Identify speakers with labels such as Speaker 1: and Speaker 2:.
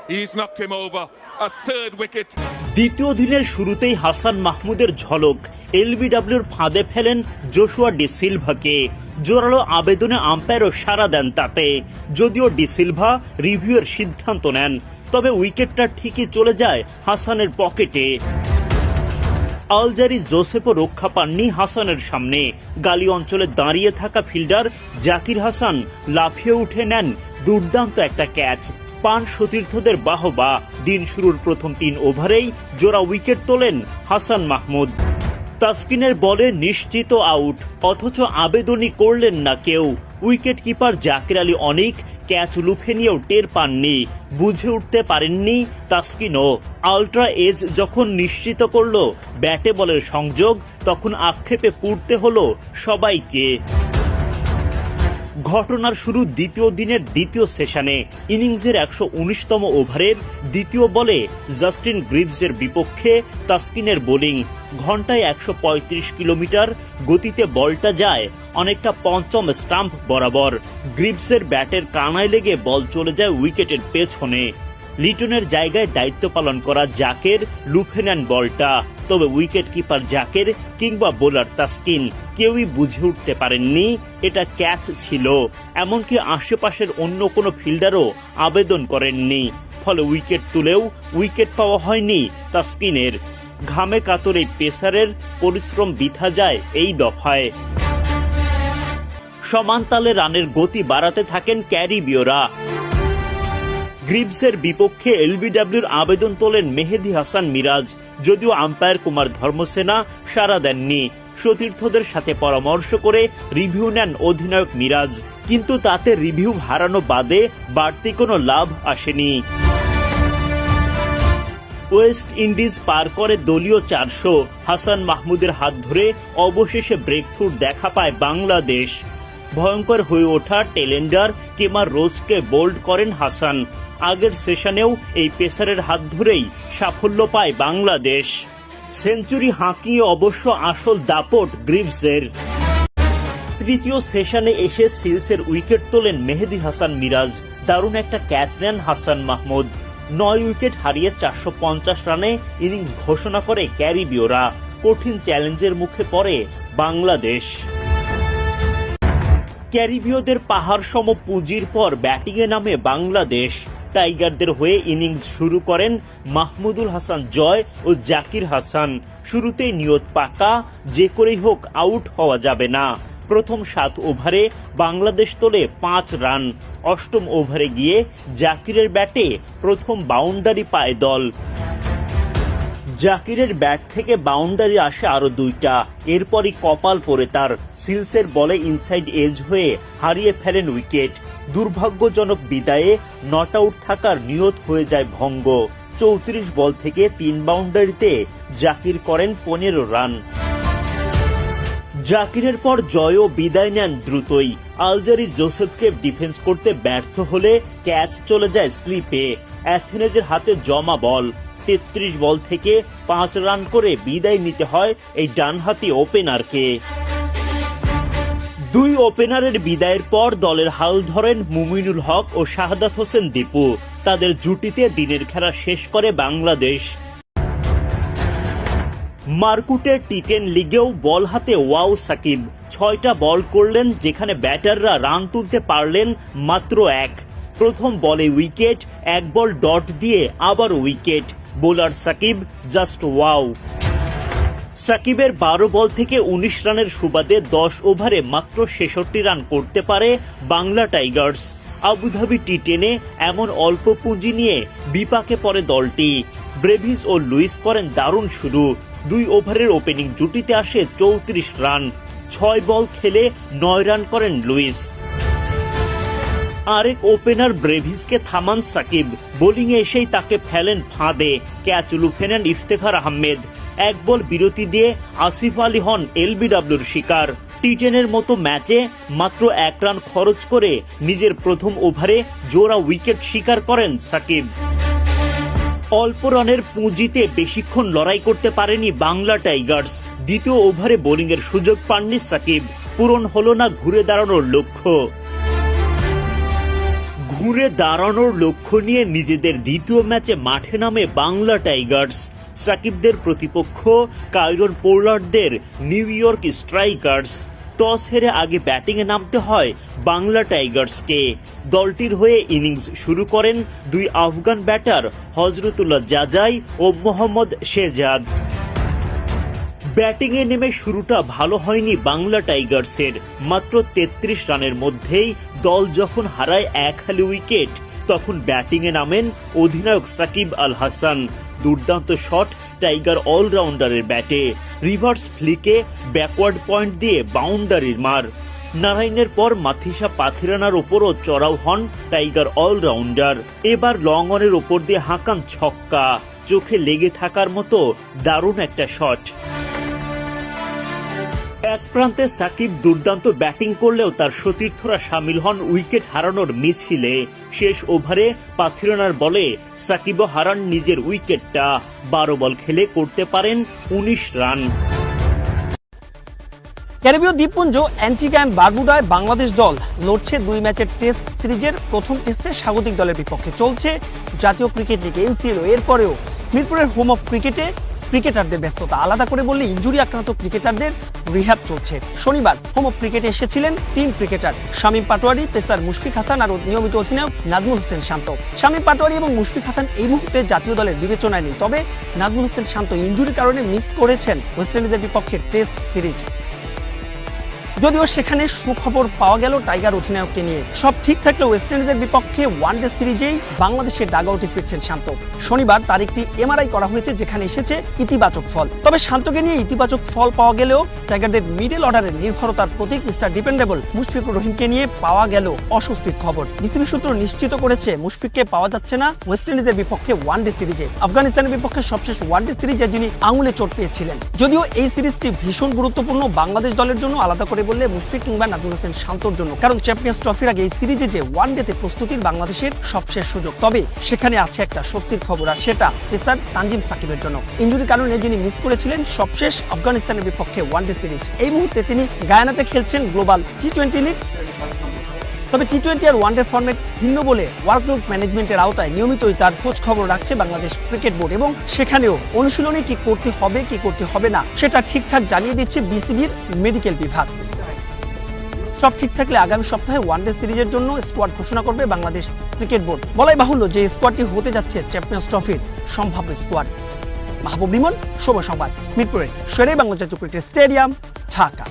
Speaker 1: He's knocked him over. A third wicket.
Speaker 2: দ্বিতীয় দিনের শুরুতেই হাসান মাহমুদের ঝলক, এলবিডব্লিউর ফাঁদে ফেলেন জোশুয়া ডি সিলভাকে। জোরালো আবেদনে আম্পায়ারও সাড়া দেন তাতে। যদিও ডি সিলভা রিভিউয়ের সিদ্ধান্ত নেন, তবে উইকেটটা ঠিকই চলে যায় হাসানের পকেটে। আলজারি জোসেফও রক্ষা পাননি হাসানের সামনে। গালি অঞ্চলে দাঁড়িয়ে থাকা ফিল্ডার জাকির হাসান লাফিয়ে উঠে নেন দুর্দান্ত একটা ক্যাচ। পান সতীর্থদের বাহবা। দিন শুরুর প্রথম 3 ওভারেই জোড়া উইকেট তোলেন হাসান মাহমুদ। তাসকিনের বলে নিশ্চিত আউট, অথচ আবেদনই করলেন না কেউ। উইকেট কিপার জাকির আলী অনিক ক্যাচ লুফে নিয়েও টের পাননি, বুঝে উঠতে পারেননি তাসকিনও। আল্ট্রা এজ যখন নিশ্চিত করল ব্যাটে বলের সংযোগ, তখন আক্ষেপে পুড়তে হলো সবাইকে। ঘটনার শুরু দ্বিতীয় দিনের দ্বিতীয় সেশনে। ইনিংসের 119তম ওভারের দ্বিতীয় বলে জাস্টিন গ্রিভসের বিপক্ষে তাসকিনের বোলিং। ঘন্টায় 135 কিলোমিটার গতিতে বলটা যায় অনেকটা পঞ্চম স্টাম্প বরাবর। গ্রিভসের ব্যাটের কানায় লেগে বল চলে যায় উইকেটের পেছনে। লিটনের জায়গায় দায়িত্ব পালন করা জাকের লুফে নেন বলটা, তবে উইকেট কিপার জাকের কিংবা বোলার তাসকিন কেউই বুঝে উঠতে পারেননি এটা ক্যাচ ছিল। এমনকি আশেপাশের অন্য কোনো ফিল্ডারও আবেদন করেননি। ফলে উইকেট তুলেও উইকেট পাওয়া হয়নি তাসকিনের। ঘামে কাতর এই পেসারের পরিশ্রম বৃথা যায় এই দফায়। সমান তালে রানের গতি বাড়াতে থাকেন ক্যারিবীয়রা। গ্রিভসের বিপক্ষে এলবিডব্লিউর আবেদন তোলেন মেহেদী হাসান মিরাজ, যদিও আম্পায়ার কুমার ধর্মসেনা সাড়া দেননি। সতীর্থদের সাথে পরামর্শ করে রিভিউ নেন অধিনায়ক মিরাজ, কিন্তু তাতে রিভিউ হারানো বাদে বাড়তি কোনো লাভ আসেনি। ওয়েস্ট ইন্ডিজ পার করে দলীয় 400। হাসান মাহমুদের হাত ধরে অবশেষে ব্রেকথ্রুর দেখা পায় বাংলাদেশ। ভয়ঙ্কর হয়ে ওঠা টেলেন্ডার কেমার রোজকে বোল্ড করেন হাসান। আগের সেশনেও এই পেসারের হাত ধরেই সাফল্য পায় বাংলাদেশ। সেঞ্চুরি হাঁকিয়ে অবশ্য আসল দাপট গ্রিভসের। তৃতীয় সেশনে এসে সিলসের উইকেট তোলেন মেহেদী হাসান মিরাজ। দারুণ একটা ক্যাচ নেন হাসান মাহমুদ। 9 উইকেট হারিয়ে 450 রানে ইনিংস ঘোষণা করে ক্যারিবীয়রা। কঠিন চ্যালেঞ্জের মুখে পড়ে বাংলাদেশ। ক্যারিবীয়দের পাহাড় সম পুঁজির পর ব্যাটিংয়ে নামে বাংলাদেশ। টাইগারদের হয়ে ইনিংস শুরু করেন মাহমুদুল হাসান জয় ও জাকির হাসান। শুরুতেই নিয়ত পাকা, যে করেই হোক আউট হওয়া যাবে না। প্রথম 7 ওভারে বাংলাদেশ তোলে 5 রান। 8ম ওভারে গিয়ে জাকিরের ব্যাটে প্রথম বাউন্ডারি পায় দল। জাকিরের ব্যাট থেকে বাউন্ডারি আসে আরো 2টা। এরপরই কপাল পড়ে তার। সিলসের বলে ইনসাইড এজ হয়ে হারিয়ে ফেলেন উইকেট। দুর্ভাগ্যজনক বিদায়ে নট আউট থাকার নিয়ত হয়ে যায় ভঙ্গ। 34 বল থেকে 3 বাউন্ডারিতে জাকির করেন 15 রান। জাকিরের পর জয়ও বিদায় নেন দ্রুতই। আলজারি জোসেফকে ডিফেন্স করতে ব্যর্থ হলে ক্যাচ চলে যায় স্লিপে। অ্যাথেনেজের হাতে জমা বল। 33 বল থেকে 5 রান করে বিদায় নিতে হয় এই ডানহাতি ওপেনারকে। 2 ওপেনারের বিদায়ের পর দলের হাল ধরেন মুমিনুল হক ও শাহাদাত হোসেন দীপু। তাদের জুটিতে দিনের খেলা শেষ করে বাংলাদেশ। মারকুটের টি10 লিগেও বল হাতে ওয়াও সাকিব। 6টা বল করলেন, যেখানে ব্যাটাররা রান তুলতে পারলেন মাত্র 1। প্রথম বলে উইকেট, 1 বল ডট দিয়ে আবার wicket. Bowler Shakib just wow. সাকিবের 12 বল থেকে 19 রানের সুবাদে 10 ওভারে মাত্র 66 রান করতে পারে বাংলা টাইগার্স। আবুধাবি টি10-এ এমন অল্প পুঁজি নিয়ে বিপাকে পড়ে দলটি। ব্রেভিস ও লুইস করেন দারুণ শুরু। 2 ওভারের ওপেনিং জুটিতে আসে 34 রান। 6 বল খেলে 9 রান করেন লুইস। আরেক ওপেনার ব্রেভিসকে থামান সাকিব। বোলিংয়ে এসেই তাকে ফেলেন ফাঁদে। ক্যাচ লুফে নেন ইফতেখার আহমেদ। 1 বল বিরতি দিয়ে আসিফ আলী হন এলবিডব্লিউর শিকার। টি10-এর মতো ম্যাচে মাত্র 1 রান খরচ করে নিজের প্রথম ওভারে জোড়া উইকেট শিকার করেন সাকিব। অল্প রানের পুঁজিতে বেশিক্ষণ লড়াই করতে পারেনি বাংলা টাইগার্স। দ্বিতীয় ওভারে বোলিংয়ের সুযোগ পাননি সাকিব। পূরণ হলো না ঘুরে দাঁড়ানোর লক্ষ্য। ঘুরে দাঁড়ানোর লক্ষ্য নিয়ে নিজেদের দ্বিতীয় ম্যাচে মাঠে নামে বাংলা টাইগার্স। সাকিবদের প্রতিপক্ষ কাইরন পোলার্ডদের নিউ ইয়র্ক স্ট্রাইকার্স। টস হেরে আগে ব্যাটিংয়ে নামতে হয় বাংলা টাইগার্সকে। দলটির হয়ে ইনিংস শুরু করেন দুই আফগান ব্যাটার হজরতুল্লাহ জাজাই ও মোহাম্মদ শেহজাদ। ব্যাটিংয়ে নেমে শুরুটা ভালো হয়নি বাংলা টাইগার্সের। মাত্র 33 রানের মধ্যেই দল যখন হারায় এক হালি উইকেট, তখন ব্যাটিংয়ে নামেন অধিনায়ক সাকিব আল হাসান। দুর্দান্ত শট টাইগার অলরাউন্ডারের ব্যাটে, রিভার্স ফ্লিকে ব্যাকওয়ার্ড পয়েন্ট দিয়ে বাউন্ডারির মার। নারায়ণের পর মাথিসা পাথিরানার ওপরও চড়াও হন টাইগার অলরাউন্ডার। এবার লং অনের ওপর দিয়ে হাঁকান ছক্কা, চোখে লেগে থাকার মতো দারুণ একটা শট। এক প্রান্তে সাকিব দুর্দান্ত ব্যাটিং করলেও তার সতীর্থরা সামিল হন উইকেট হারানোর মিছিলে। শেষ ওভারে পাথিরানার বলে সাকিবও হারান নিজের উইকেটটা। 12 বল খেলে করতে পারেন 19 রান।
Speaker 3: ক্যারিবীয় দ্বীপপুঞ্জ অ্যান্টিগা এন্ড বারবুডায় বাংলাদেশ দল লড়ছে 2 ম্যাচের টেস্ট সিরিজের প্রথম টেস্টে স্বাগতিক দলের বিপক্ষে। চলছে জাতীয় ক্রিকেট লিগ NCL। এরপরেও মিরপুরের হোম অফ ক্রিকেটে ক্রিকেটারদের ব্যস্ততা। আলাদা করে বললে ইনজুরি আক্রান্ত ক্রিকেটারদের রিহ্যাব চলছে। শনিবার হোম অফ ক্রিকেটে এসেছিলেন 3 ক্রিকেটার, শামীম পাটোয়ারি, পেসার মুশফিক হাসান আর নিয়মিত অধিনায়ক নাজমুল হোসেন শান্ত। শামীম পাটোয়ারি এবং মুশফিক হাসান এই মুহূর্তে জাতীয় দলের বিবেচনায় নেই, তবে নাজমুল হোসেন শান্ত ইনজুরির কারণে মিস করেছেন ওয়েস্ট ইন্ডিজের বিপক্ষে টেস্ট সিরিজ। যদিও সেখানে সুখবর পাওয়া গেল টাইগার অধিনায়ককে নিয়ে। সব ঠিক থাকলে ওয়েস্ট ইন্ডিজের বিপক্ষে ওয়ানডে সিরিজেই বাংলাদেশের ডাগআউটে ফিরছেন শান্ত। শনিবার তার একটি MRI করা হয়েছে, যেখানে এসেছে ইতিবাচক ফল। তবে শান্তকে নিয়ে ইতিবাচক ফল পাওয়া গেলেও টাইগারদের মিডল অর্ডারের নির্ভরতার প্রতীক মিস্টার ডিপেন্ডেবল মুশফিকুর রহিমকে নিয়ে পাওয়া গেল অস্বস্তির খবর। বিসিবি সূত্র নিশ্চিত করেছে মুশফিককে পাওয়া যাচ্ছে না ওয়েস্ট ইন্ডিজের বিপক্ষে ওয়ানডে সিরিজে। আফগানিস্তানের বিপক্ষে সবশেষ ওয়ানডে সিরিজে যিনি আঙুলে চোট পেয়েছিলেন। যদিও এই সিরিজটি ভীষণ গুরুত্বপূর্ণ বাংলাদেশ দলের জন্য, আলাদা করে বললে মুশফিক কিংবা নাজমুল হোসেন শান্তর জন্য, কারণ চ্যাম্পিয়ন্স ট্রফির আগে এই সিরিজে যে ওয়ানডেতে প্রস্তুতির বাংলাদেশের সবশেষ সুযোগ। তবে সেখানে আছে একটা স্বস্তির খবর, আর সেটা পেসার তানজিম সাকিবের জন্য। ইনজুরির কারণে যিনি মিস করেছিলেন সবশেষ আফগানিস্তানের বিপক্ষে ওয়ানডে সিরিজ, এই মুহূর্তে তিনি গায়ানাতে খেলছেন গ্লোবাল টি20 লিগ। তবে টি20 আর ওয়ানডে ফরম্যাট ভিন্ন বলে ওয়ার্কলোড ম্যানেজমেন্টের আওতায় নিয়মিতই তার খোঁজ খবর রাখছে বাংলাদেশ ক্রিকেট বোর্ড, এবং সেখানেও অনুশীলনে কি করতে হবে কি করতে হবে না সেটা ঠিকঠাক জানিয়ে দিচ্ছে বিসিবির মেডিকেল বিভাগ। সব ঠিক থাকলে আগামী সপ্তাহে ওয়ানডে সিরিজের জন্য স্কোয়াড ঘোষণা করবে বাংলাদেশ ক্রিকেট বোর্ড। বলাই বাহুল্য যে স্কোয়াডটি হতে যাচ্ছে চ্যাম্পিয়ন্স ট্রফির সম্ভাব্য স্কোয়াড। মাহবুব লিমন, সময় সংবাদ, মিরপুরের শেরে বাংলা জাতীয় ক্রিকেট স্টেডিয়াম, ঢাকা।